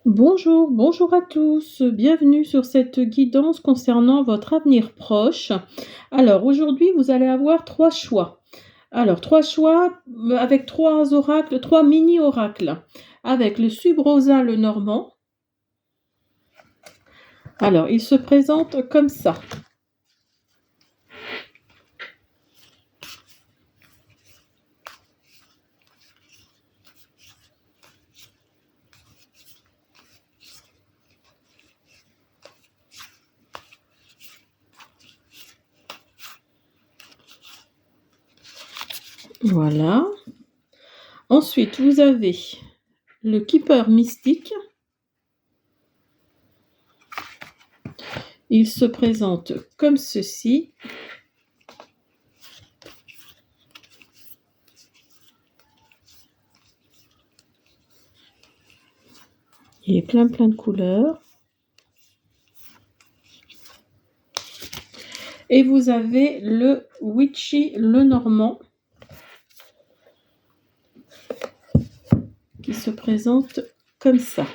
Bonjour, bonjour à tous, bienvenue sur cette guidance concernant votre avenir proche. Alors aujourd'hui, vous allez avoir 3 choix. Alors 3 choix, avec 3 oracles, 3 mini oracles, avec le Subrosa le Normand. Alors il se présente comme ça. Voilà. Ensuite, vous avez le Keeper mystique. Il se présente comme ceci. Il est plein de couleurs. Et vous avez le Witchy le Normand qui se présente comme ça.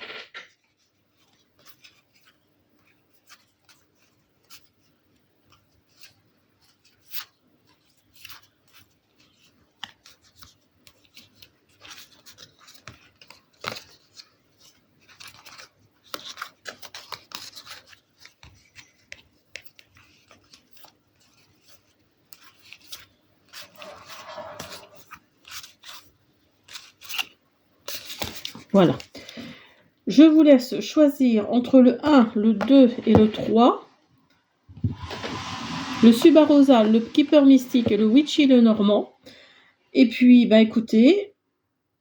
Voilà. Je vous laisse choisir entre le 1, le 2 et le 3. Le Subrosa, le Keeper mystique et le Witchy le Normand. Et puis, écoutez,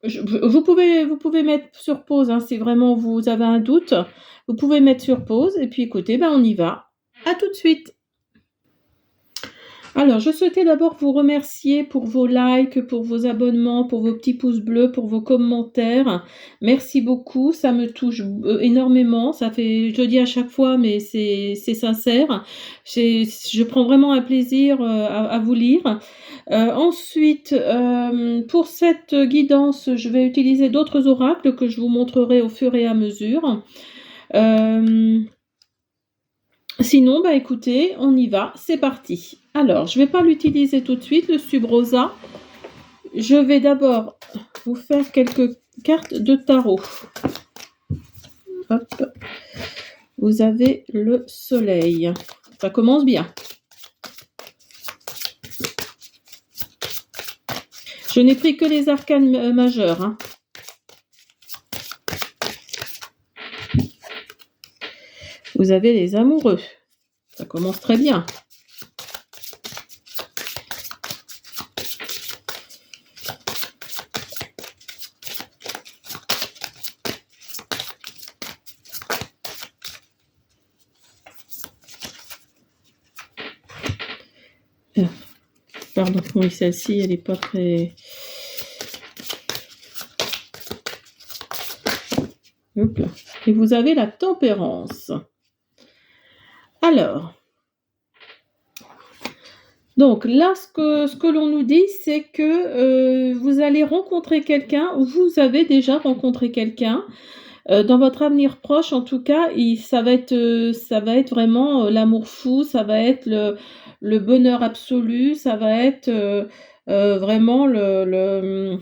vous pouvez mettre sur pause, hein, si vraiment vous avez un doute. Vous pouvez mettre sur pause et puis écoutez, on y va. À tout de suite. Alors, je souhaitais d'abord vous remercier pour vos likes, pour vos abonnements, pour vos petits pouces bleus, pour vos commentaires. Merci beaucoup, ça me touche énormément. Ça fait, je le dis à chaque fois, mais c'est sincère. Je prends vraiment un plaisir à vous lire. Ensuite, pour cette guidance, je vais utiliser d'autres oracles que je vous montrerai au fur et à mesure. Sinon, écoutez, on y va, c'est parti. Alors, je ne vais pas l'utiliser tout de suite, le Subrosa. Je vais d'abord vous faire quelques cartes de tarot. Hop. Vous avez le soleil. Ça commence bien. Je n'ai pris que les arcanes majeurs, hein. Vous avez les amoureux. Ça commence très bien. Pardon, oui, celle-ci, elle n'est pas très... Hop là. Et vous avez la tempérance. Alors, donc là, ce que l'on nous dit, c'est que vous allez rencontrer quelqu'un, ou vous avez déjà rencontré quelqu'un, dans votre avenir proche, en tout cas, ça va être vraiment l'amour fou, ça va être le bonheur absolu, ça va être vraiment le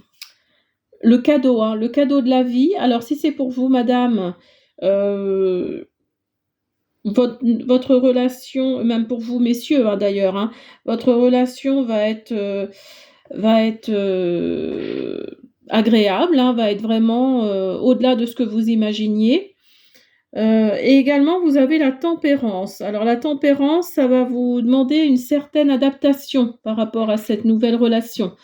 cadeau, hein, le cadeau de la vie. Alors, si c'est pour vous, madame, votre relation, même pour vous, messieurs, hein, d'ailleurs, hein, votre relation va être agréable, hein, va être vraiment au-delà de ce que vous imaginiez. Et également, vous avez la tempérance. Alors, la tempérance, ça va vous demander une certaine adaptation par rapport à cette nouvelle relation.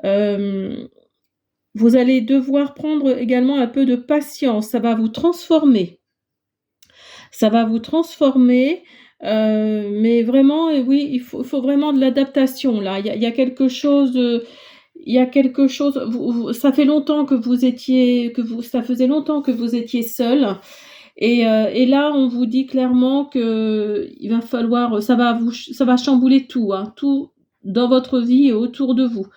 Vous allez devoir prendre également un peu de patience. Ça va vous transformer. Ça va vous transformer, mais vraiment, oui, il faut vraiment de l'adaptation là. Il y a quelque chose, ça fait longtemps que ça faisait longtemps que vous étiez seul. Et là, on vous dit clairement que il va falloir, ça va chambouler tout, hein, tout dans votre vie et autour de vous.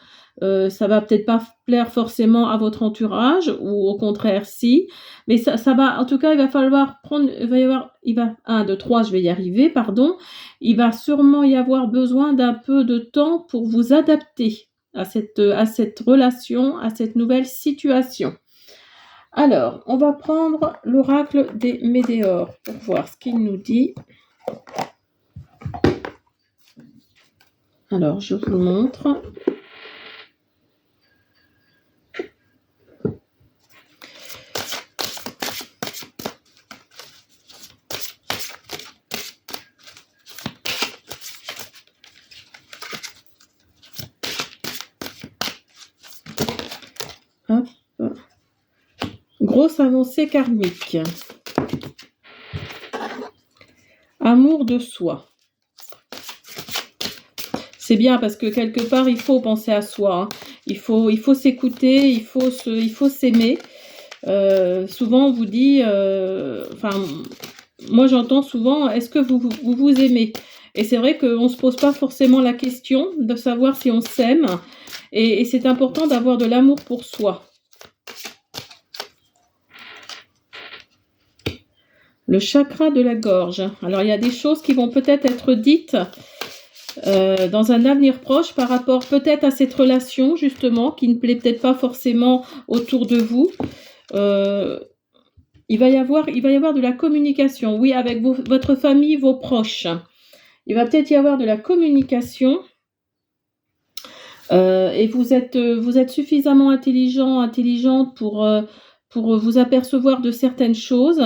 Ça va peut-être pas plaire forcément à votre entourage ou au contraire si, mais ça va en tout cas, il va falloir prendre il va y avoir il va 1, 2, 3, je vais y arriver, pardon. Il va sûrement y avoir besoin d'un peu de temps pour vous adapter à cette relation, à cette nouvelle situation. Alors, on va prendre l'oracle des Médéors pour voir ce qu'il nous dit. Alors, je vous le montre. Hop. Grosse avancée karmique. Amour de soi. C'est bien parce que quelque part, il faut penser à soi. Hein. Il faut s'écouter, il faut s'aimer. Souvent, on vous dit, moi j'entends souvent, est-ce que vous aimez? Et c'est vrai qu'on ne se pose pas forcément la question de savoir si on s'aime. Et c'est important d'avoir de l'amour pour soi. Le chakra de la gorge. Alors, il y a des choses qui vont peut-être être dites dans un avenir proche par rapport peut-être à cette relation, justement, qui ne plaît peut-être pas forcément autour de vous. Il va y avoir de la communication, oui, avec votre famille, vos proches. Il va peut-être y avoir de la communication. Et vous êtes suffisamment intelligente pour vous apercevoir de certaines choses.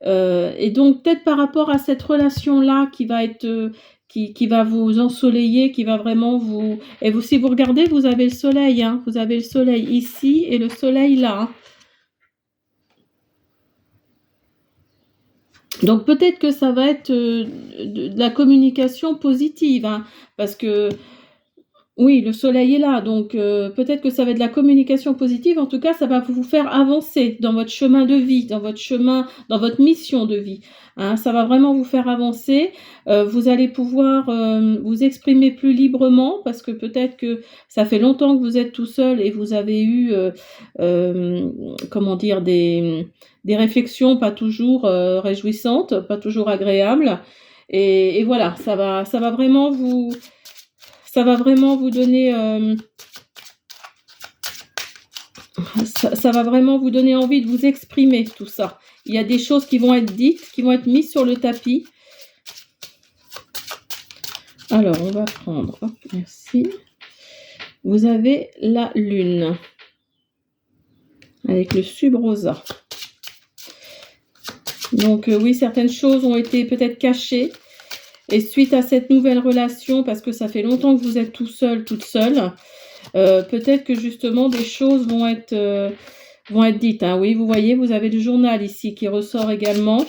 Et donc peut-être par rapport à cette relation-là qui va être qui va vous ensoleiller, qui va vraiment vous... Et vous, si vous regardez, vous avez le soleil, hein, vous avez le soleil ici et le soleil là. Hein. Donc peut-être que ça va être de la communication positive, hein, parce que oui, le soleil est là, donc peut-être que ça va être de la communication positive. En tout cas, ça va vous faire avancer dans votre chemin de vie, dans votre mission de vie. Hein, ça va vraiment vous faire avancer. Vous allez pouvoir vous exprimer plus librement parce que peut-être que ça fait longtemps que vous êtes tout seul et vous avez eu, comment dire, des réflexions pas toujours réjouissantes, pas toujours agréables. Et voilà, ça va vraiment vous donner ça va vraiment vous donner envie de vous exprimer, tout ça. Il y a des choses qui vont être dites, qui vont être mises sur le tapis. Alors, on va prendre, hop, merci. Vous avez la lune avec le subrosa. Donc oui, certaines choses ont été peut-être cachées. Et suite à cette nouvelle relation, parce que ça fait longtemps que vous êtes tout seul, toute seule, peut-être que justement des choses vont être dites. Hein. Oui, vous voyez, vous avez le journal ici qui ressort également.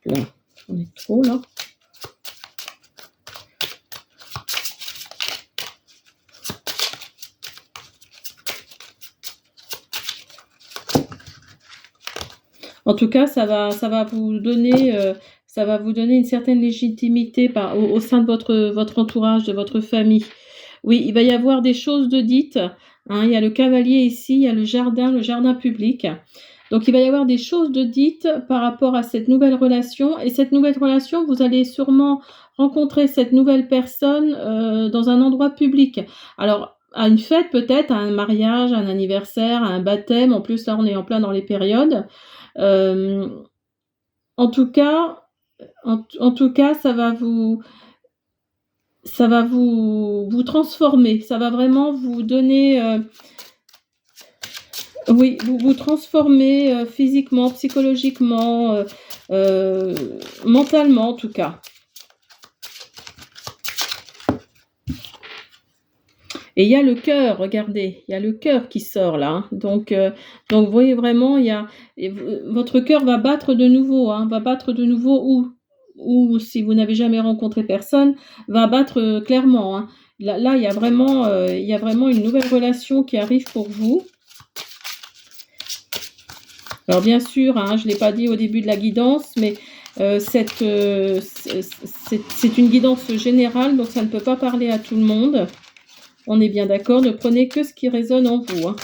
Là, on est trop là. En tout cas, ça va vous donner une certaine légitimité au sein de votre entourage, de votre famille. Oui, il va y avoir des choses de dites. Hein, il y a le cavalier ici, il y a le jardin public. Donc, il va y avoir des choses de dites par rapport à cette nouvelle relation. Et cette nouvelle relation, vous allez sûrement rencontrer cette nouvelle personne dans un endroit public. Alors, à une fête peut-être, à un mariage, à un anniversaire, à un baptême. En plus, là, on est en plein dans les périodes. En tout cas, ça va vous transformer. Ça va vraiment vous donner, oui, vous transformer physiquement, psychologiquement, mentalement en tout cas. Et il y a le cœur, regardez, il y a le cœur qui sort là. Hein. Donc vous voyez vraiment, votre cœur va battre de nouveau, hein, ou si vous n'avez jamais rencontré personne, va battre clairement. Hein. Là, il y a vraiment une nouvelle relation qui arrive pour vous. Alors bien sûr, hein, je ne l'ai pas dit au début de la guidance, mais c'est une guidance générale, donc ça ne peut pas parler à tout le monde. On est bien d'accord, ne prenez que ce qui résonne en vous, hein.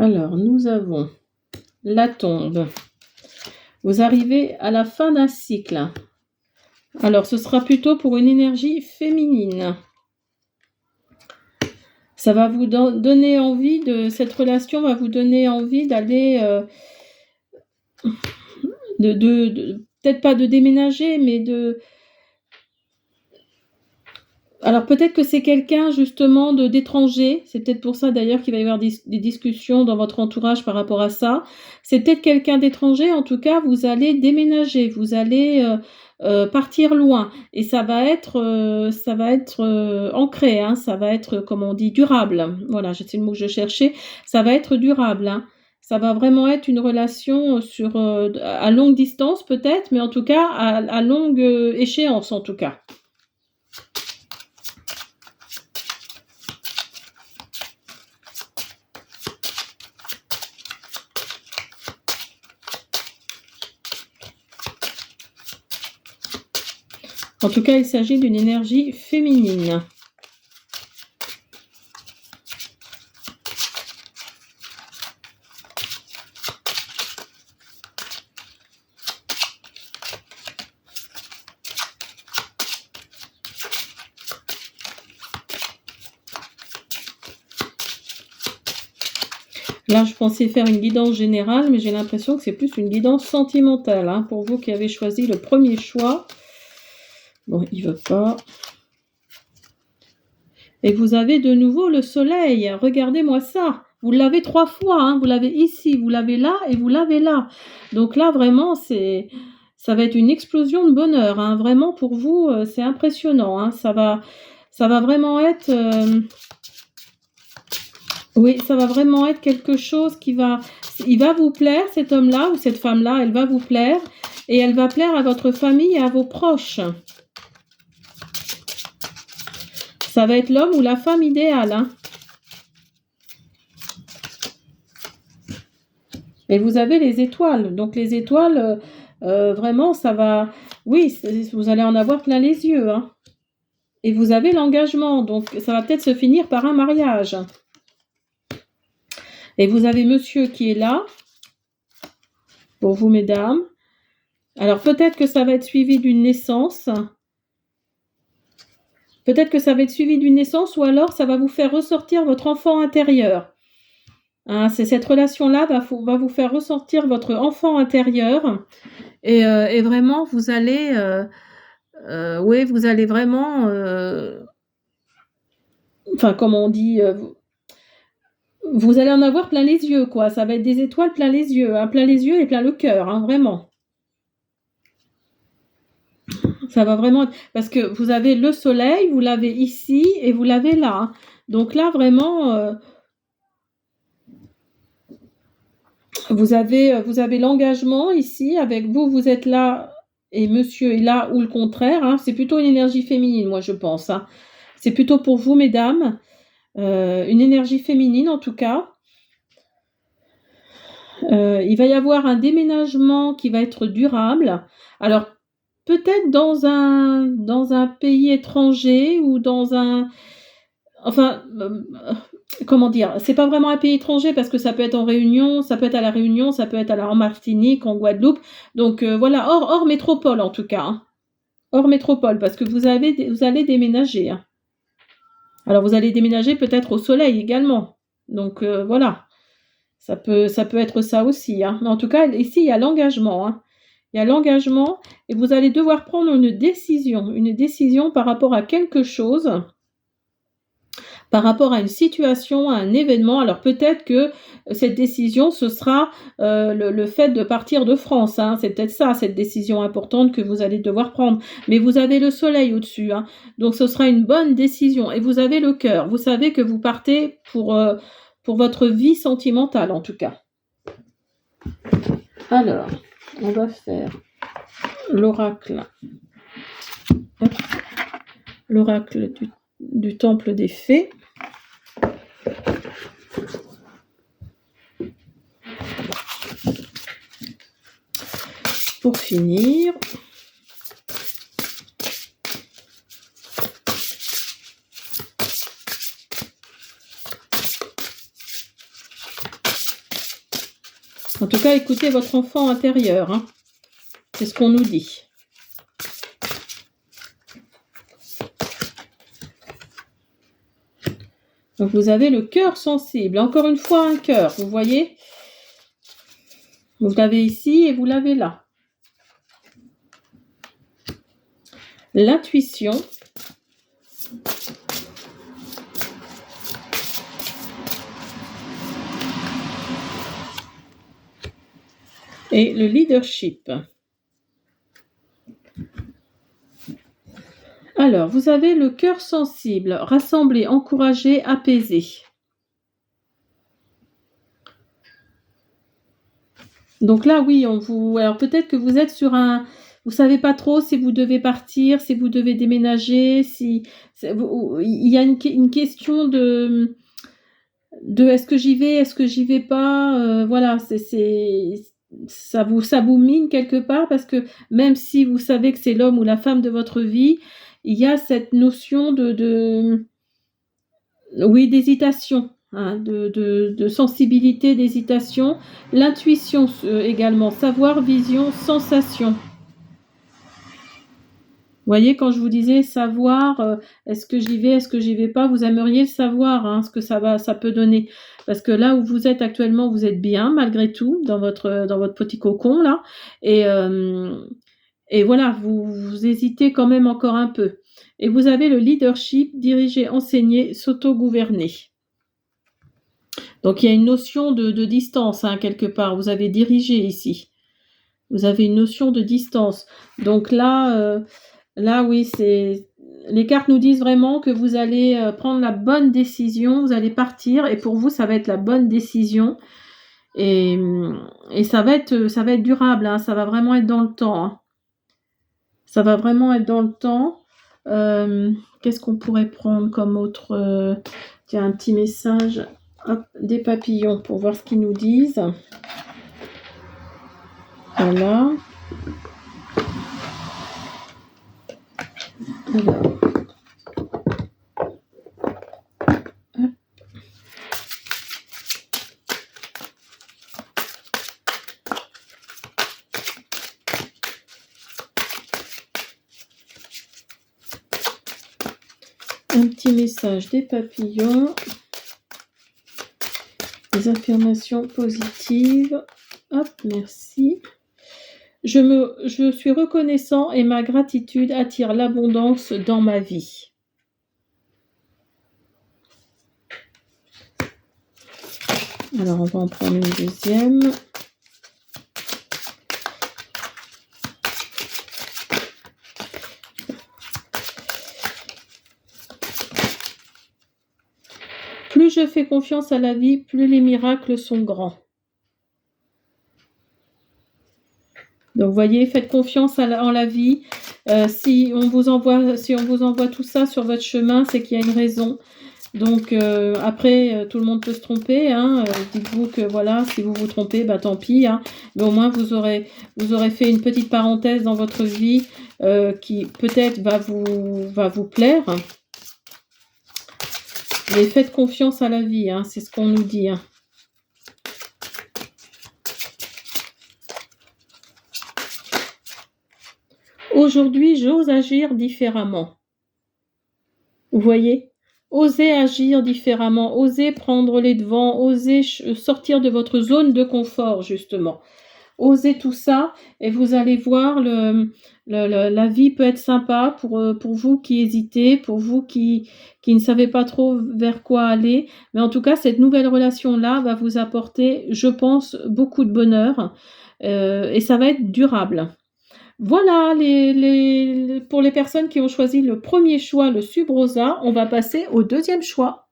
Alors, nous avons la tombe. Vous arrivez à la fin d'un cycle. Alors, ce sera plutôt pour une énergie féminine. Ça va vous donner envie cette relation va vous donner envie d'aller, peut-être pas de déménager, mais alors peut-être que c'est quelqu'un justement d'étranger, c'est peut-être pour ça d'ailleurs qu'il va y avoir des discussions dans votre entourage par rapport à ça. C'est peut-être quelqu'un d'étranger, en tout cas vous allez déménager, vous allez partir loin et ça va être ancré, hein, ça va être, comme on dit, durable. Voilà, c'est le mot que je cherchais, ça va être durable, hein. Ça va vraiment être une relation à longue distance peut-être, mais en tout cas à longue échéance en tout cas. En tout cas, il s'agit d'une énergie féminine. Là, je pensais faire une guidance générale, mais j'ai l'impression que c'est plus une guidance sentimentale, hein, pour vous qui avez choisi le premier choix. Bon, il veut pas. Et vous avez de nouveau le soleil. Regardez-moi ça. Vous l'avez 3 fois, hein. Vous l'avez ici, vous l'avez là et vous l'avez là. Donc là, vraiment, ça va être une explosion de bonheur, hein. Vraiment, pour vous, c'est impressionnant, hein. Ça va vraiment être... Oui, ça va vraiment être quelque chose il va vous plaire, cet homme-là ou cette femme-là, elle va vous plaire et elle va plaire à votre famille et à vos proches. Ça va être l'homme ou la femme idéale, hein. Et vous avez les étoiles. Donc les étoiles, vraiment, ça va... Oui, vous allez en avoir plein les yeux, hein. Et vous avez l'engagement. Donc ça va peut-être se finir par un mariage. Et vous avez monsieur qui est là. Pour vous, mesdames. Alors peut-être que ça va être suivi d'une naissance. Peut-être que ça va être suivi d'une naissance ou alors ça va vous faire ressortir votre enfant intérieur. Hein, c'est cette relation-là va vous faire ressortir votre enfant intérieur et vraiment vous allez oui, vous allez vraiment enfin comme on dit vous allez en avoir plein les yeux quoi, ça va être des étoiles plein les yeux, hein, plein les yeux et plein le cœur, hein, vraiment. Ça va vraiment parce que vous avez le soleil, vous l'avez ici et vous l'avez là, hein. Donc là vraiment vous avez l'engagement ici avec vous, vous êtes là et monsieur est là ou le contraire, hein. C'est plutôt une énergie féminine, moi je pense, hein. C'est plutôt pour vous, mesdames, une énergie féminine en tout cas. Il va y avoir un déménagement qui va être durable. Alors peut-être dans un pays étranger ou dans un... Enfin, comment dire? C'est pas vraiment un pays étranger parce que ça peut être en Réunion, ça peut être à La Réunion, ça peut être en Martinique, en Guadeloupe. Donc voilà, hors métropole en tout cas, hein. Hors métropole parce que vous allez déménager, hein. Alors vous allez déménager peut-être au soleil également. Donc voilà, ça peut être ça aussi, hein. Mais en tout cas, ici, il y a l'engagement, hein. Il y a l'engagement et vous allez devoir prendre une décision par rapport à quelque chose. Par rapport à une situation, à un événement. Alors peut-être que cette décision, ce sera le fait de partir de France, hein. C'est peut-être ça, cette décision importante que vous allez devoir prendre. Mais vous avez le soleil au-dessus, hein. Donc ce sera une bonne décision. Et vous avez le cœur. Vous savez que vous partez pour pour votre vie sentimentale en tout cas. Alors, on va faire l'oracle. L'oracle du temple des fées. Pour finir, en tout cas, écoutez votre enfant intérieur, hein. C'est ce qu'on nous dit. Donc vous avez le cœur sensible. Encore une fois, un cœur, vous voyez? Vous l'avez ici et vous l'avez là. L'intuition. Et le leadership. Alors, vous avez le cœur sensible, rassemblé, encouragé, apaisé. Donc là, oui, alors peut-être que vous êtes sur un... Vous savez pas trop si vous devez partir, si vous devez déménager, il y a une question de est-ce que j'y vais, est-ce que j'y vais pas, voilà, ça vous mine quelque part parce que même si vous savez que c'est l'homme ou la femme de votre vie, il y a cette notion oui, d'hésitation, hein, de sensibilité, d'hésitation, l'intuition également, savoir, vision, sensation. Vous voyez, quand je vous disais savoir, est-ce que j'y vais, est-ce que j'y vais pas, vous aimeriez le savoir, hein, ce que ça peut donner. Parce que là où vous êtes actuellement, vous êtes bien, malgré tout, dans votre petit cocon, là. Et voilà, vous hésitez quand même encore un peu. Et vous avez le leadership, diriger, enseigner, s'auto-gouverner. Donc il y a une notion de distance, hein, quelque part. Vous avez dirigé ici. Vous avez une notion de distance. Donc là, oui, les cartes nous disent vraiment que vous allez prendre la bonne décision, vous allez partir et pour vous, ça va être la bonne décision et ça va être durable, hein, ça va vraiment être dans le temps. Hein. Ça va vraiment être dans le temps. Qu'est-ce qu'on pourrait prendre comme autre tiens, un petit message. Hop, des papillons pour voir ce qu'ils nous disent. Voilà. Alors. Hop. Un petit message des papillons. Des affirmations positives. Hop, merci. Je suis reconnaissant et ma gratitude attire l'abondance dans ma vie. Alors, on va en prendre une deuxième. Plus je fais confiance à la vie, plus les miracles sont grands. Donc, vous voyez, faites confiance en la vie. Si on vous envoie tout ça sur votre chemin, c'est qu'il y a une raison. Donc, après, tout le monde peut se tromper. Hein. Dites-vous que, voilà, si vous vous trompez, bah tant pis. Hein. Mais au moins, vous aurez fait une petite parenthèse dans votre vie qui, peut-être, va vous plaire. Mais faites confiance à la vie, hein, c'est ce qu'on nous dit. Hein. Aujourd'hui, j'ose agir différemment. Vous voyez ? Osez agir différemment, osez prendre les devants, osez sortir de votre zone de confort, justement. Osez tout ça et vous allez voir, la vie peut être sympa pour vous qui hésitez, pour vous qui ne savez pas trop vers quoi aller. Mais en tout cas, cette nouvelle relation-là va vous apporter, je pense, beaucoup de bonheur et ça va être durable. Voilà, pour les personnes qui ont choisi le premier choix, le Subrosa, on va passer au deuxième choix.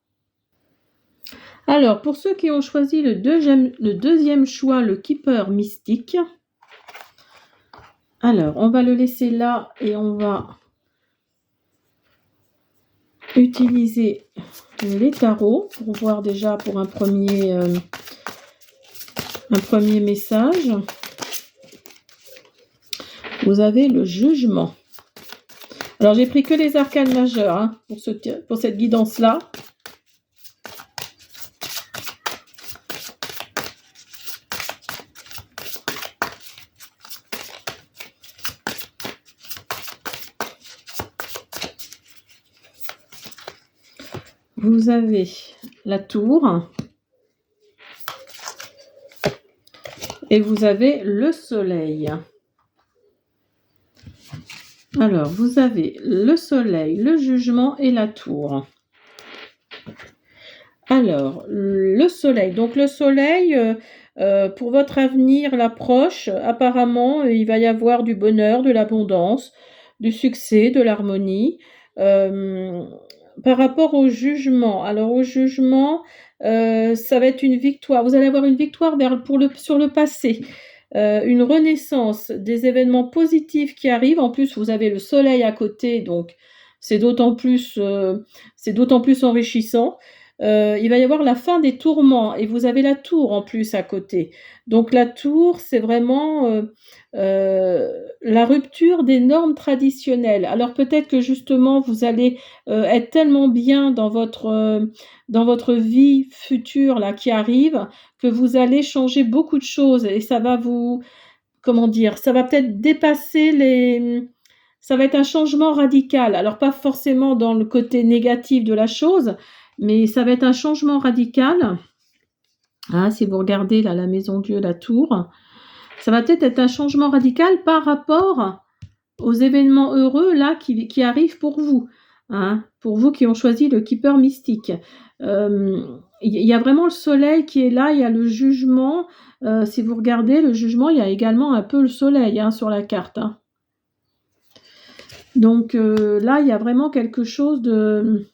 Alors, pour ceux qui ont choisi le deuxième choix, le Keeper Mystique, alors, on va le laisser là et on va utiliser les tarots pour voir déjà pour un premier message. Vous avez le Jugement. Alors, j'ai pris que les arcanes majeures hein, pour cette guidance-là. Vous avez la Tour et vous avez le Soleil. Alors, vous avez le Soleil, le Jugement et la Tour. Alors, le Soleil. Donc, le Soleil, pour votre avenir, l'approche, apparemment, il va y avoir du bonheur, de l'abondance, du succès, de l'harmonie. Par rapport au Jugement, alors au Jugement, ça va être une victoire. Vous allez avoir une victoire sur le passé. Une renaissance des événements positifs qui arrivent. En plus, vous avez le Soleil à côté, donc c'est d'autant plus enrichissant. Il va y avoir la fin des tourments et vous avez la Tour en plus à côté. Donc la Tour, c'est vraiment la rupture des normes traditionnelles. Alors peut-être que justement vous allez être tellement bien dans votre vie future là qui arrive que vous allez changer beaucoup de choses et ça va ça va peut-être ça va être un changement radical. Alors pas forcément dans le côté négatif de la chose, mais ça va être un changement radical. Ah, si vous regardez là, la Maison Dieu, la Tour, ça va peut-être être un changement radical par rapport aux événements heureux là qui arrivent pour vous. Hein, pour vous qui ont choisi le Keeper Mystique. Il y a vraiment le Soleil qui est là, il y a le Jugement. Si vous regardez le Jugement, il y a également un peu le Soleil hein, sur la carte. Hein. Donc là, il y a vraiment quelque chose de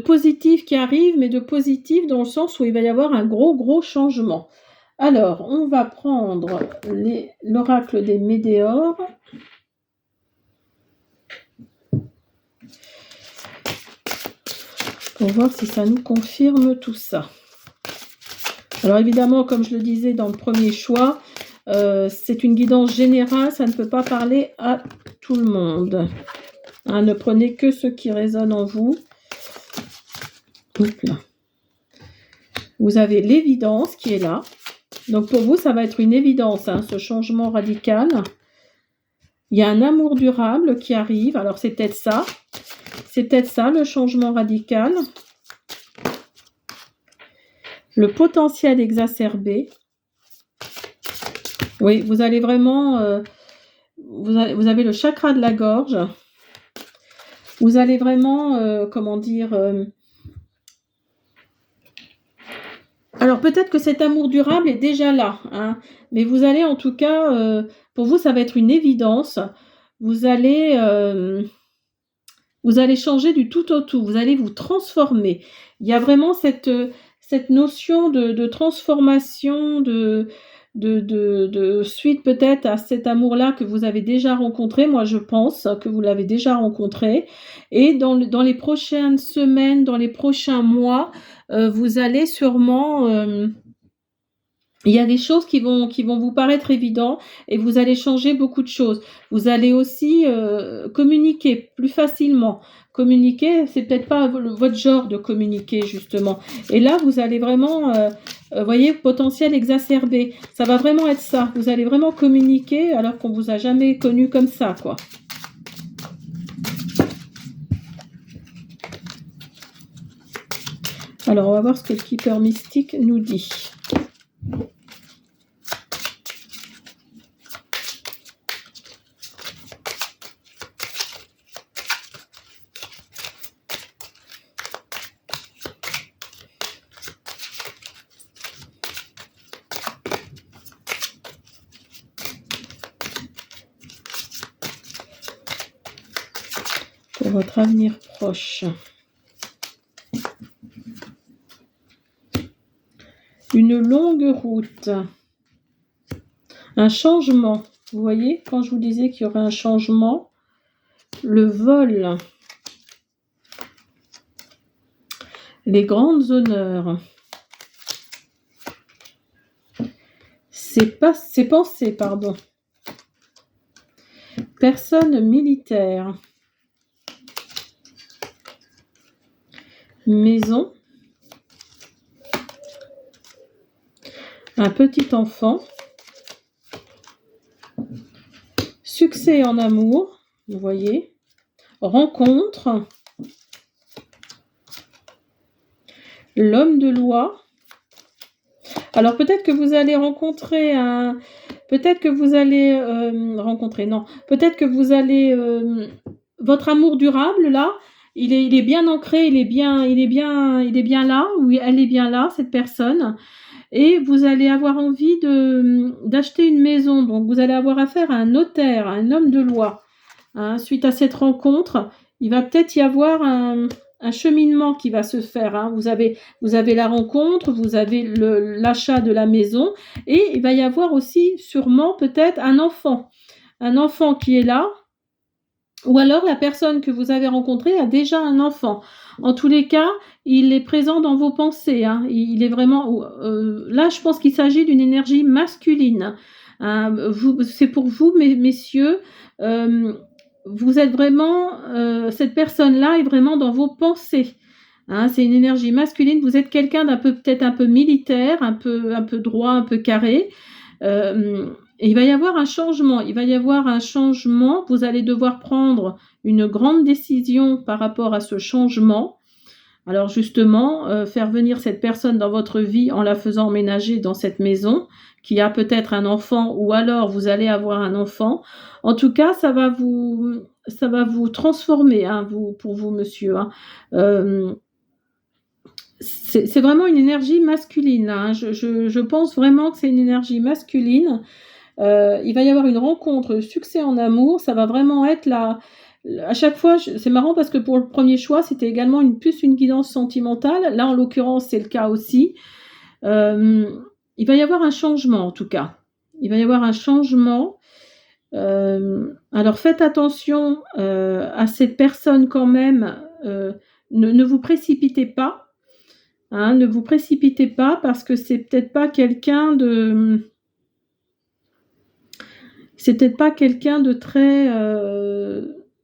positif qui arrive, mais de positif dans le sens où il va y avoir un gros changement. Alors, on va prendre l'oracle des Médéores. Pour voir si ça nous confirme tout ça. Alors évidemment, comme je le disais dans le premier choix, c'est une guidance générale, ça ne peut pas parler à tout le monde. Hein, ne prenez que ce qui résonne en vous. Hop là. Vous avez l'évidence qui est là. Donc pour vous, ça va être une évidence, hein, ce changement radical. Il y a un amour durable qui arrive. Alors c'est peut-être ça. C'est peut-être ça, le changement radical. Le potentiel exacerbé. Oui, vous allez vraiment... vous avez le chakra de la gorge. Vous allez vraiment, alors peut-être que cet amour durable est déjà là, hein, mais vous allez en tout cas, pour vous, ça va être une évidence. Vous allez changer du tout au tout. Vous allez vous transformer. Il y a vraiment cette notion de transformation, de suite peut-être à cet amour-là que vous avez déjà rencontré. Moi, je pense que vous l'avez déjà rencontré. Et dans les prochaines semaines, dans les prochains mois, vous allez sûrement... il y a des choses qui vont vous paraître évidentes et vous allez changer beaucoup de choses. Vous allez aussi communiquer plus facilement. Communiquer, c'est peut-être pas votre genre de communiquer justement. Et là, vous allez vraiment, voyez, potentiel exacerbé. Ça va vraiment être ça. Vous allez vraiment communiquer alors qu'on vous a jamais connu comme ça, quoi. Alors, on va voir ce que le Keeper Mystique nous dit. Pour votre avenir proche. Une longue route. Un changement. Vous voyez, quand je vous disais qu'il y aurait un changement, le vol. Les grandes honneurs. C'est pensées, pardon. Personne militaire. Maison. Un petit enfant. Succès en amour, vous voyez. Rencontre. L'homme de loi. Alors peut-être que vous allez rencontrer un... Peut-être que vous allez rencontrer... Non. Peut-être que vous allez... votre amour durable, là, il est bien ancré, il est bien là, ou elle est bien là, cette personne. Et vous allez avoir envie d'acheter une maison. Donc, vous allez avoir affaire à un notaire, à un homme de loi. Hein, suite à cette rencontre, il va peut-être y avoir un cheminement qui va se faire. Hein. Vous avez la rencontre, vous avez l'achat de la maison, et il va y avoir aussi sûrement peut-être un enfant qui est là, ou alors la personne que vous avez rencontrée a déjà un enfant. En tous les cas, il est présent dans vos pensées. Hein. Il est vraiment... là, je pense qu'il s'agit d'une énergie masculine. Hein. C'est pour vous, messieurs. Vous êtes vraiment... cette personne-là est vraiment dans vos pensées. Hein. C'est une énergie masculine. Vous êtes quelqu'un peut-être un peu militaire, un peu droit, un peu carré. Et il va y avoir un changement. Vous allez devoir prendre une grande décision par rapport à ce changement. Alors justement, faire venir cette personne dans votre vie en la faisant emménager dans cette maison, qui a peut-être un enfant, ou alors vous allez avoir un enfant. En tout cas, ça va vous transformer, hein, pour vous, monsieur. Hein. C'est vraiment une énergie masculine. Hein. Je pense vraiment que c'est une énergie masculine. Il va y avoir une rencontre, succès en amour. Ça va vraiment être à chaque fois, c'est marrant parce que pour le premier choix, c'était également plus une guidance sentimentale. Là, en l'occurrence, c'est le cas aussi. Il va y avoir un changement, en tout cas. Il va y avoir un changement. Alors, faites attention à cette personne quand même. Ne vous précipitez pas. Hein, ne vous précipitez pas parce que c'est peut-être pas quelqu'un de... C'est peut-être pas quelqu'un de très...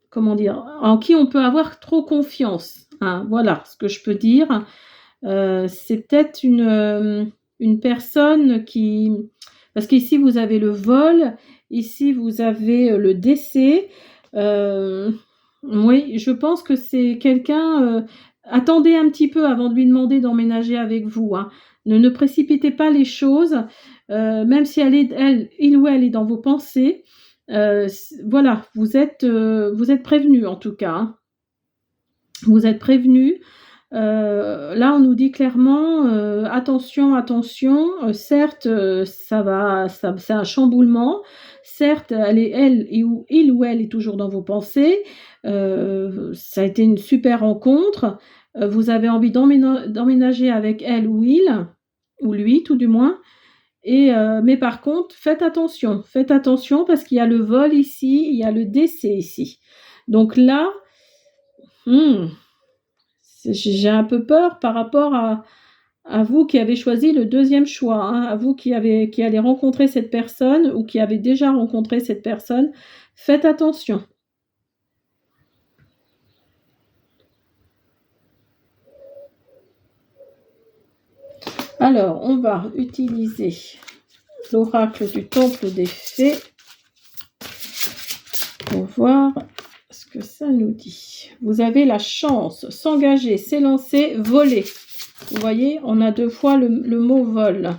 comment dire, en qui on peut avoir trop confiance. Hein, voilà ce que je peux dire. C'est peut-être une personne qui... Parce qu'ici, vous avez le vol, ici, vous avez le décès. Oui, je pense que c'est quelqu'un... attendez un petit peu avant de lui demander d'emménager avec vous. Hein. Ne précipitez pas les choses, même si il ou elle est dans vos pensées. Voilà, vous êtes prévenus en tout cas. Hein. Vous êtes prévenus. Là, on nous dit clairement attention. Certes, c'est un chamboulement. Certes, il ou elle est toujours dans vos pensées. Ça a été une super rencontre. Vous avez envie d'emménager avec elle ou il, ou lui, tout du moins. Mais par contre, faites attention parce qu'il y a le vol ici, il y a le décès ici. Donc là, j'ai un peu peur par rapport à vous qui avez choisi le deuxième choix, hein, à vous qui allez rencontrer cette personne ou qui avez déjà rencontré cette personne. Faites attention. Alors, on va utiliser l'oracle du temple des fées pour voir ce que ça nous dit. Vous avez la chance, s'engager, s'élancer, voler. Vous voyez, on a 2 fois le mot vol.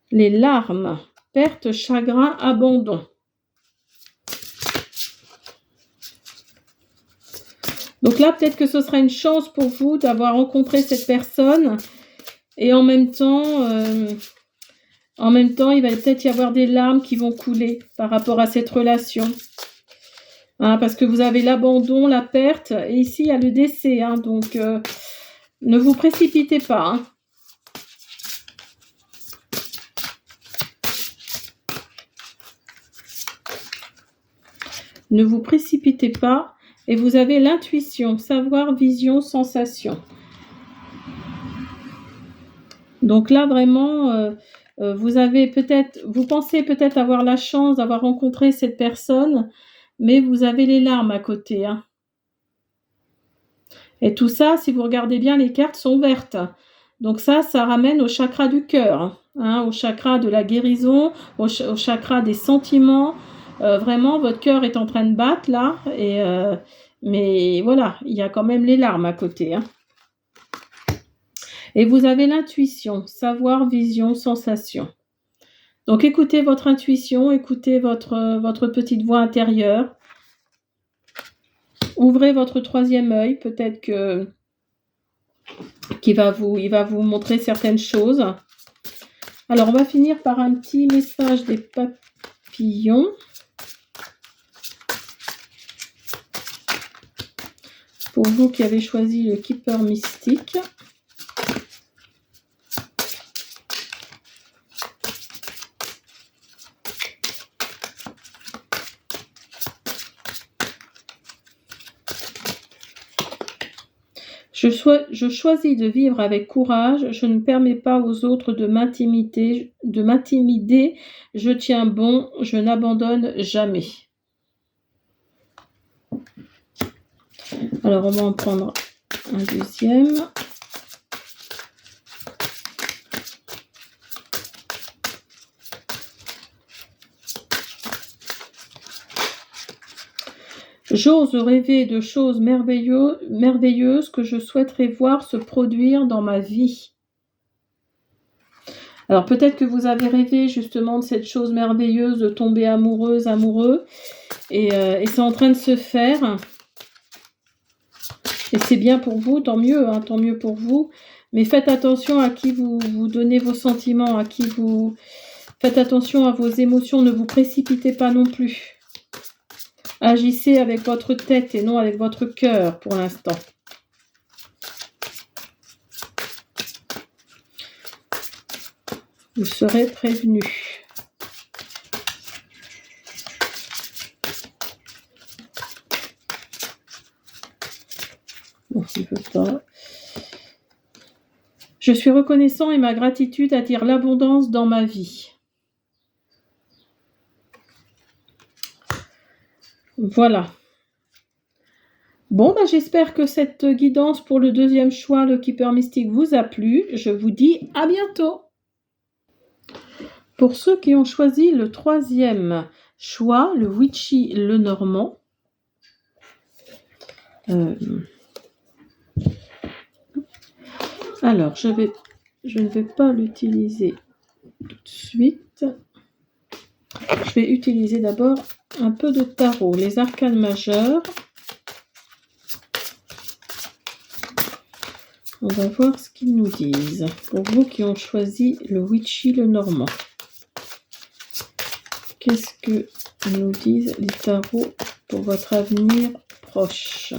Les larmes, perte, chagrin, abandon. Donc là, peut-être que ce sera une chance pour vous d'avoir rencontré cette personne. Et en même temps, il va peut-être y avoir des larmes qui vont couler par rapport à cette relation. Hein, parce que vous avez l'abandon, la perte, et ici, il y a le décès. Hein, donc, ne vous précipitez pas. Hein. Ne vous précipitez pas. Et vous avez l'intuition, savoir, vision, sensation. Donc là, vraiment, vous pensez peut-être avoir la chance d'avoir rencontré cette personne, mais vous avez les larmes à côté, hein. Et tout ça, si vous regardez bien, les cartes sont vertes. Donc ça ramène au chakra du cœur, hein, au chakra de la guérison, au chakra des sentiments. Vraiment, votre cœur est en train de battre là, mais voilà, il y a quand même les larmes à côté, hein. Et vous avez l'intuition, savoir, vision, sensation. Donc écoutez votre intuition, écoutez votre petite voix intérieure. Ouvrez votre troisième œil, peut-être qu'il va vous montrer certaines choses. Alors on va finir par un petit message des papillons. Pour vous qui avez choisi le Keeper Mystique. Je choisis de vivre avec courage, je ne permets pas aux autres de m'intimider, je tiens bon, je n'abandonne jamais. Alors on va en prendre un deuxième. J'ose rêver de choses merveilleuses que je souhaiterais voir se produire dans ma vie. Alors peut-être que vous avez rêvé justement de cette chose merveilleuse, de tomber amoureux, et c'est en train de se faire. Et c'est bien pour vous, tant mieux pour vous. Mais faites attention à qui vous donnez vos sentiments, faites attention à vos émotions, ne vous précipitez pas non plus. Agissez avec votre tête et non avec votre cœur pour l'instant. Vous serez prévenus. Bon, il ne veut pas. Je suis reconnaissant et ma gratitude attire l'abondance dans ma vie. Voilà. Bon, j'espère que cette guidance pour le deuxième choix, le Keeper Mystique, vous a plu. Je vous dis à bientôt. Pour ceux qui ont choisi le troisième choix, le Witchy Lenormand, alors je ne vais pas l'utiliser tout de suite. Je vais utiliser d'abord un peu de tarot, les arcanes majeures. On va voir ce qu'ils nous disent. Pour vous qui ont choisi le Witchy Lenormand. Qu'est-ce que nous disent les tarots pour votre avenir proche?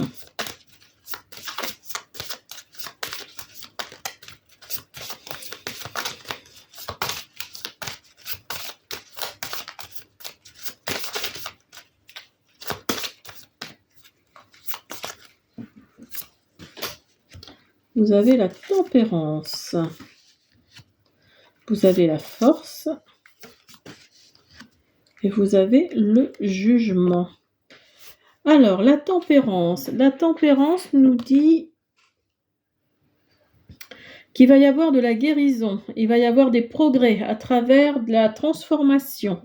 Vous avez la tempérance, vous avez la force et vous avez le jugement. Alors, la tempérance nous dit qu'il va y avoir de la guérison, il va y avoir des progrès à travers de la transformation.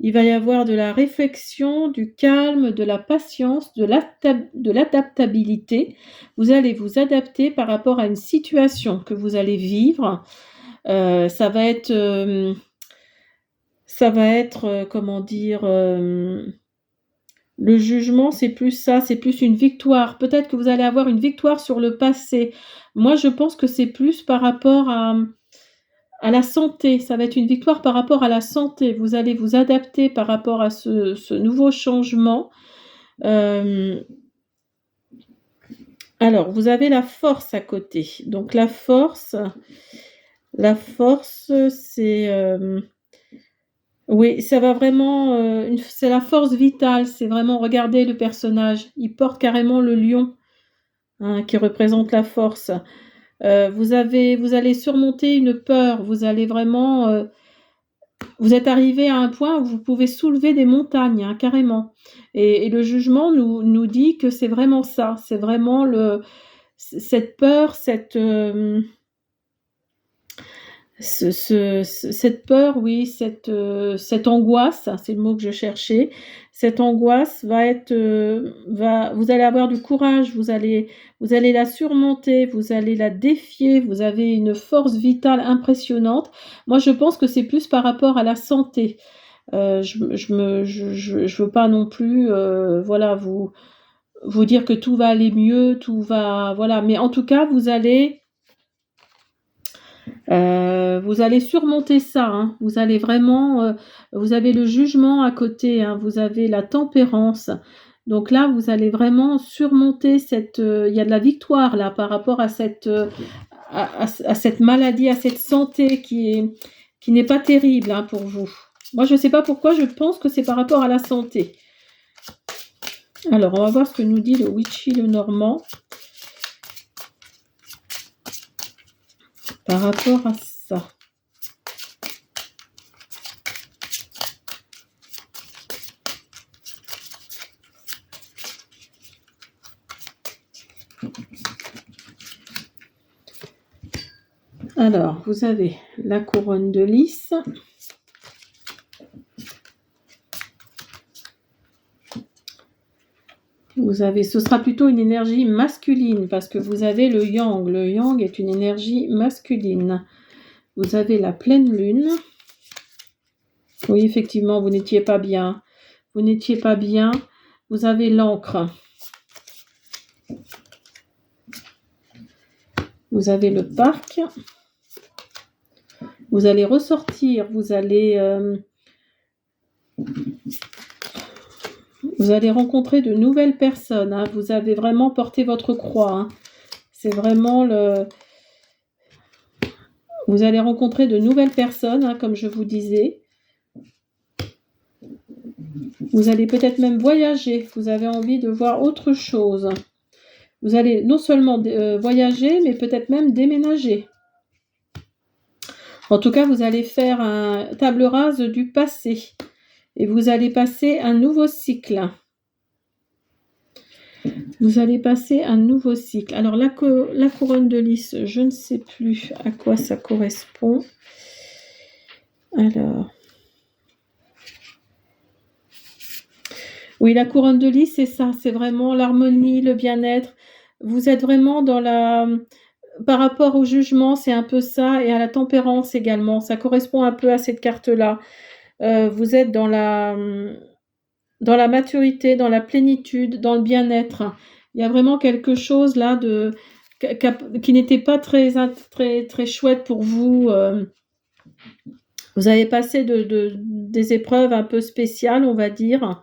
Il va y avoir de la réflexion, du calme, de la patience, de l'adaptabilité. Vous allez vous adapter par rapport à une situation que vous allez vivre. Ça va être, comment dire, le jugement, c'est plus ça, c'est plus une victoire. Peut-être que vous allez avoir une victoire sur le passé. Moi, je pense que c'est plus par rapport à la santé, ça va être une victoire par rapport à la santé. Vous allez vous adapter par rapport à ce nouveau changement. Alors, vous avez la force à côté. Donc, la force, c'est Oui, ça va vraiment, c'est la force vitale, c'est vraiment regardez le personnage, il porte carrément le lion, hein, qui représente la force. Vous allez surmonter une peur, vous allez vraiment, vous êtes arrivé à un point où vous pouvez soulever des montagnes, hein, carrément et le jugement nous dit que c'est vraiment ça, c'est vraiment cette peur, cette peur, oui, cette angoisse, c'est le mot que je cherchais. Cette angoisse va être, vous allez avoir du courage, vous allez la surmonter, vous allez la défier, vous avez une force vitale impressionnante. Moi, je pense que c'est plus par rapport à la santé. Je veux pas non plus, voilà, vous dire que tout va aller mieux, tout va, voilà, mais en tout cas, vous allez surmonter ça, hein. Vous allez vraiment, vous avez le jugement à côté, hein. Vous avez la tempérance. Donc là, vous allez vraiment surmonter il y a de la victoire là par rapport à cette maladie, à cette santé qui n'est pas terrible, hein, pour vous. Moi, je ne sais pas pourquoi, je pense que c'est par rapport à la santé. Alors, on va voir ce que nous dit le Witchy le Normand par rapport à ça. Alors, vous avez la couronne de lys. Ce sera plutôt une énergie masculine parce que vous avez le yang. Le yang est une énergie masculine. Vous avez la pleine lune. Oui, effectivement, vous n'étiez pas bien. Vous n'étiez pas bien. Vous avez l'encre. Vous avez le parc. Vous allez ressortir. Vous allez rencontrer de nouvelles personnes, hein. Vous avez vraiment porté votre croix, hein. C'est vraiment Vous allez rencontrer de nouvelles personnes, hein, comme je vous disais. Vous allez peut-être même voyager. Vous avez envie de voir autre chose. Vous allez non seulement voyager, mais peut-être même déménager. En tout cas, vous allez faire un table rase du passé. Et vous allez passer un nouveau cycle. Vous allez passer un nouveau cycle. Alors, la couronne de lys, je ne sais plus à quoi ça correspond. Alors. Oui, la couronne de lys, c'est ça. C'est vraiment l'harmonie, le bien-être. Vous êtes vraiment par rapport au jugement, c'est un peu ça, et à la tempérance également. Ça correspond un peu à cette carte-là. Vous êtes dans la maturité, dans la plénitude, dans le bien-être. Il y a vraiment quelque chose là qui n'était pas très, très, très chouette pour vous. Vous avez passé des épreuves un peu spéciales, on va dire.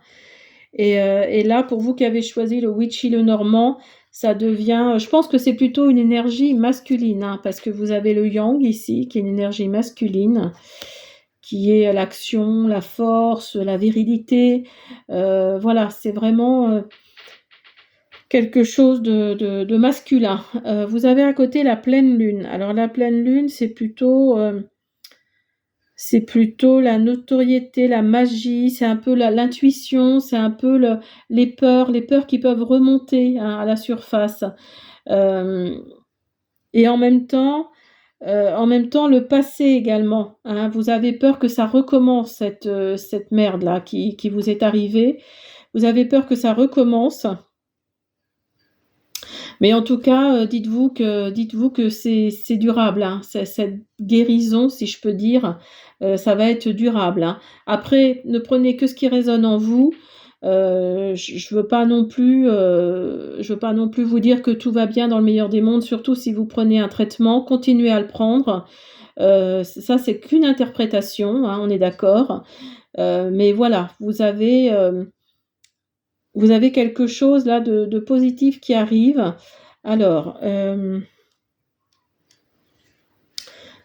Et là, pour vous qui avez choisi le Witchy le Normand, ça devient, je pense que c'est plutôt une énergie masculine, hein, parce que vous avez le Yang ici, qui est une énergie masculine, qui est l'action, la force, la virilité. Voilà, c'est vraiment quelque chose de masculin. Vous avez à côté la pleine lune. Alors la pleine lune, c'est plutôt la notoriété, la magie, c'est un peu l'intuition, c'est un peu les peurs qui peuvent remonter, hein, à la surface. Et en même temps, le passé également, hein. Vous avez peur que ça recommence, cette merde-là qui vous est arrivée. Vous avez peur que ça recommence. Mais en tout cas, dites-vous que c'est durable, hein. Cette guérison, si je peux dire, ça va être durable, hein. Après, ne prenez que ce qui résonne en vous. Je veux pas non plus vous dire que tout va bien dans le meilleur des mondes, surtout si vous prenez un traitement, continuez à le prendre. Ça, c'est qu'une interprétation, hein, on est d'accord. Mais voilà, vous avez quelque chose là de positif qui arrive. Alors,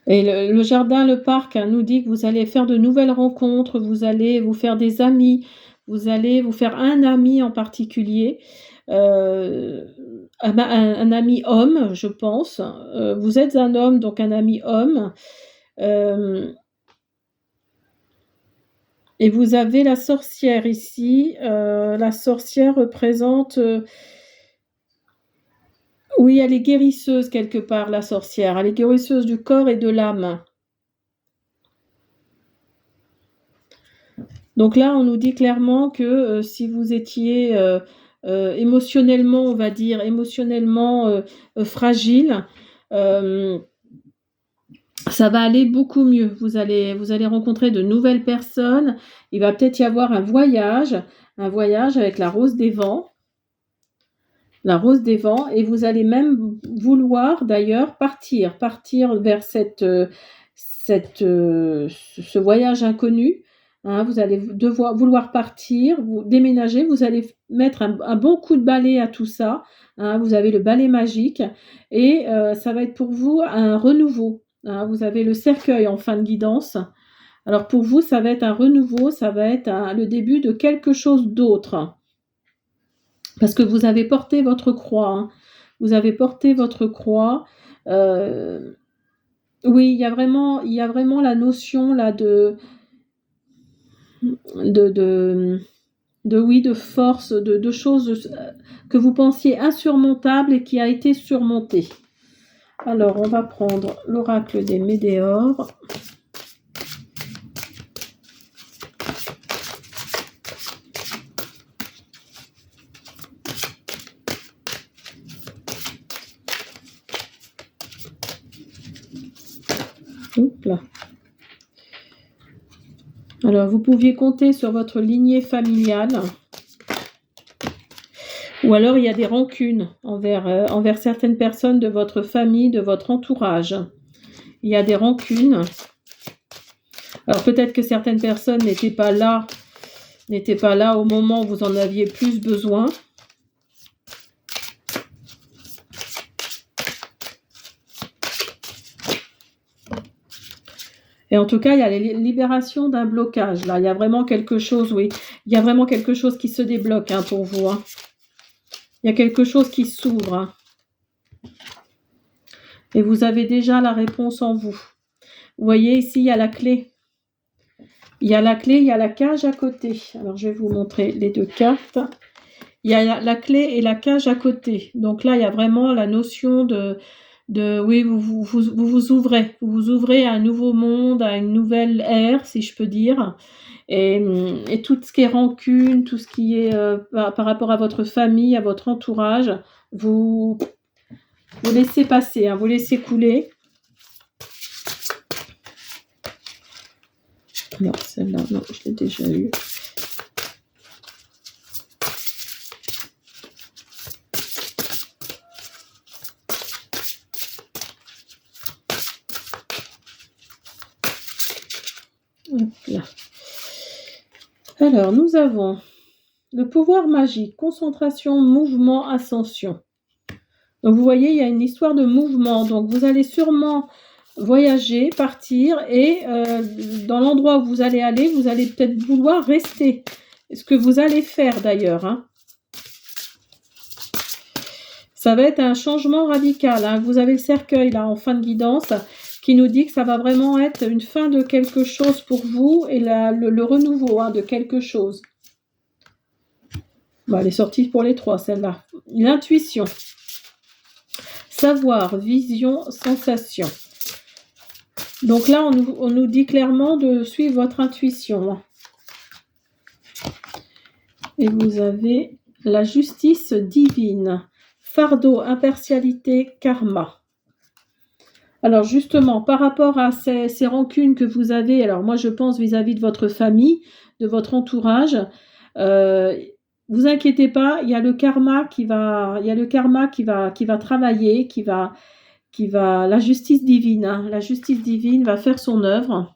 Et le jardin, le parc, hein, nous dit que vous allez faire de nouvelles rencontres, vous allez vous faire des amis, vous allez vous faire un ami en particulier, euh, un ami homme, je pense. Vous êtes un homme, donc un ami homme. Euh, et vous avez la sorcière ici. La sorcière représente... oui, elle est guérisseuse quelque part, la sorcière. Elle est guérisseuse du corps et de l'âme. Donc là, on nous dit clairement que si vous étiez émotionnellement, on va dire, émotionnellement fragile, euh, ça va aller beaucoup mieux. Vous allez rencontrer de nouvelles personnes. Il va peut-être y avoir un voyage avec la rose des vents, et vous allez même vouloir d'ailleurs partir vers ce voyage inconnu. Hein, vous allez vouloir partir, vous déménager, vous allez mettre un bon coup de balai à tout ça. Hein, vous avez le balai magique et ça va être pour vous un renouveau. Hein, vous avez le cercueil en fin de guidance. Alors pour vous, ça va être un renouveau, ça va être le début de quelque chose d'autre. Parce que vous avez porté votre croix. Hein. Vous avez porté votre croix. Oui, il y a vraiment la notion là de, de, de force, de choses que vous pensiez insurmontables et qui a été surmontée. Alors, on va prendre l'oracle des Médéors. Oups là. Alors, vous pouviez compter sur votre lignée familiale. Ou alors, il y a des rancunes envers certaines personnes de votre famille, de votre entourage. Il y a des rancunes. Alors, peut-être que certaines personnes n'étaient pas là au moment où vous en aviez plus besoin. Et en tout cas, il y a la libération d'un blocage. Là, il y a vraiment quelque chose, oui. Il y a vraiment quelque chose qui se débloque hein, pour vous. Hein. Il y a quelque chose qui s'ouvre. Hein. Et vous avez déjà la réponse en vous. Vous voyez, ici, il y a la clé. Il y a la clé, il y a la cage à côté. Alors, je vais vous montrer les deux cartes. Il y a la clé et la cage à côté. Donc là, il y a vraiment la notion oui, vous ouvrez à un nouveau monde, à une nouvelle ère, si je peux dire. Et tout ce qui est rancune, tout ce qui est par rapport à votre famille, à votre entourage, vous laissez passer, hein, vous laissez couler. Non, celle-là, non, je l'ai déjà eue. Hop là. Alors, nous avons le pouvoir magique, concentration, mouvement, ascension. Donc, vous voyez, il y a une histoire de mouvement. Donc, vous allez sûrement voyager, partir, et dans l'endroit où vous allez aller, vous allez peut-être vouloir rester. Ce que vous allez faire d'ailleurs. Hein. Ça va être un changement radical. Hein. Vous avez le cercueil là en fin de guidance qui nous dit que ça va vraiment être une fin de quelque chose pour vous et le renouveau hein, de quelque chose. Bon, elle est sortie pour les trois, celle-là. L'intuition. Savoir, vision, sensation. Donc là, on nous dit clairement de suivre votre intuition. Et vous avez la justice divine. Fardeau, impartialité, karma. Alors justement, par rapport à ces rancunes que vous avez, alors moi je pense vis-à-vis de votre famille, de votre entourage, vous inquiétez pas, il y a le karma qui va travailler, la justice divine, hein, la justice divine va faire son œuvre.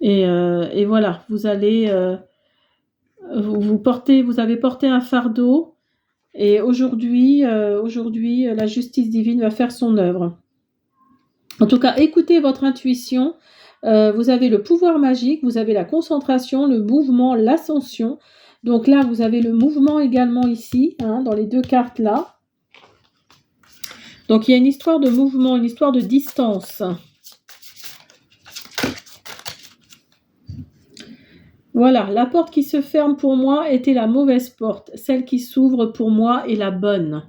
Et voilà, vous allez, vous avez porté un fardeau. Et aujourd'hui, la justice divine va faire son œuvre. En tout cas, écoutez votre intuition. Vous avez le pouvoir magique, vous avez la concentration, le mouvement, l'ascension. Donc là, vous avez le mouvement également ici, hein, dans les deux cartes là. Donc il y a une histoire de mouvement, une histoire de distance. Voilà, la porte qui se ferme pour moi était la mauvaise porte. Celle qui s'ouvre pour moi est la bonne.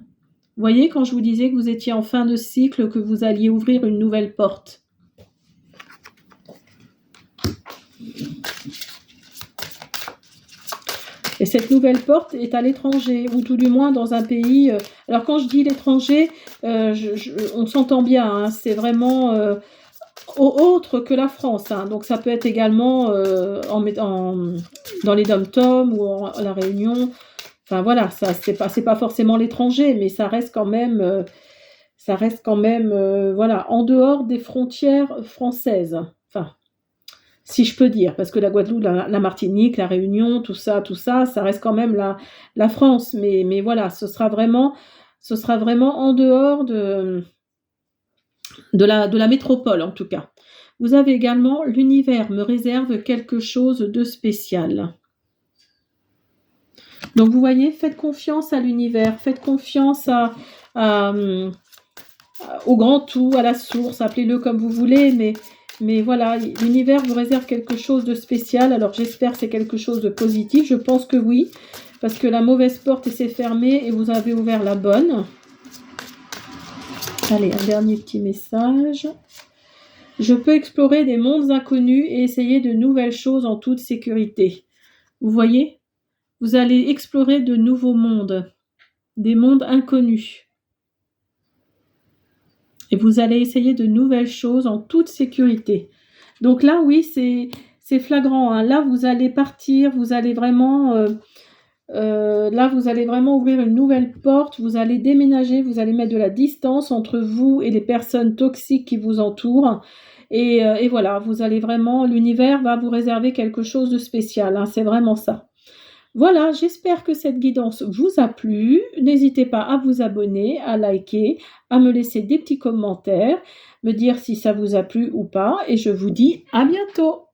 Vous voyez, quand je vous disais que vous étiez en fin de cycle, que vous alliez ouvrir une nouvelle porte. Et cette nouvelle porte est à l'étranger, ou tout du moins dans un pays... alors quand je dis l'étranger, on s'entend bien, hein, c'est vraiment autre que la France. Hein, donc ça peut être également dans les dom-toms ou à La Réunion. Enfin voilà, ça c'est pas forcément l'étranger, mais ça reste quand même, voilà, en dehors des frontières françaises. Enfin, si je peux dire, parce que la Guadeloupe, la Martinique, la Réunion, tout ça, ça reste quand même la France. Mais voilà, ce sera vraiment en dehors de la métropole, en tout cas. Vous avez également l'univers me réserve quelque chose de spécial. Donc vous voyez, faites confiance à l'univers, faites confiance au grand tout, à la source, appelez-le comme vous voulez, mais voilà, l'univers vous réserve quelque chose de spécial. Alors j'espère que c'est quelque chose de positif, je pense que oui, parce que la mauvaise porte s'est fermée et vous avez ouvert la bonne. Allez, un dernier petit message. Je peux explorer des mondes inconnus et essayer de nouvelles choses en toute sécurité. Vous voyez ? Vous allez explorer de nouveaux mondes, des mondes inconnus. Et vous allez essayer de nouvelles choses en toute sécurité. Donc là, oui, c'est flagrant. Hein. Là, vous allez partir, vous allez vraiment... là, vous allez vraiment ouvrir une nouvelle porte, vous allez déménager, vous allez mettre de la distance entre vous et les personnes toxiques qui vous entourent. Et voilà, vous allez vraiment... L'univers va vous réserver quelque chose de spécial. Hein. C'est vraiment ça. Voilà, j'espère que cette guidance vous a plu. N'hésitez pas à vous abonner, à liker, à me laisser des petits commentaires, me dire si ça vous a plu ou pas. Et je vous dis à bientôt.